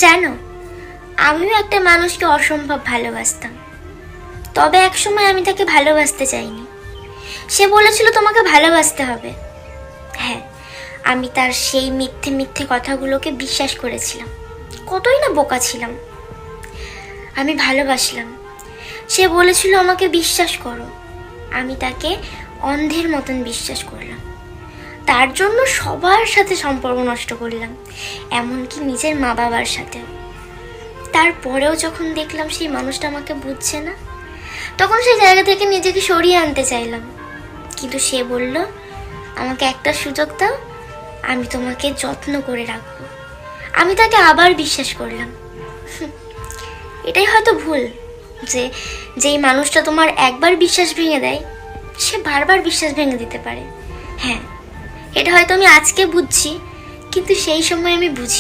জানো, আমিও একটা মানুষকে অসম্ভব ভালোবাসতাম, তবে একসময় আমি তাকে ভালোবাসতে চাইনি। সে বলেছিল তোমাকে ভালোবাসতে হবে। হ্যাঁ, আমি তার সেই মিথ্যে মিথ্যে কথাগুলোকে বিশ্বাস করেছিলাম। কতই না বোকা ছিলাম। আমি ভালোবাসলাম, সে বলেছিল আমাকে বিশ্বাস করো। আমি তাকে অন্ধের মতন বিশ্বাস করলাম। তার জন্য সবার সাথে সম্পর্ক নষ্ট করলাম, এমনকি নিজের মা বাবার সাথে। তারপরেও যখন দেখলাম সেই মানুষটা আমাকে বুঝছে না, তখন সেই জায়গা থেকে নিজেকে সরিয়ে আনতে চাইলাম। কিন্তু সে বলল, আমাকে একটা সুযোগ দাও, আমি তোমাকে যত্ন করে রাখবো। আমি তাকে আবার বিশ্বাস করলাম। এটাই হয়তো ভুল, যে যেই মানুষটা তোমার একবার বিশ্বাস ভেঙে দেয়, সে বারবার বিশ্বাস ভেঙে দিতে পারে। হ্যাঁ, এটা হয়তো আমি আজকে বুঝছি, কিন্তু সেই সময় আমি বুঝি।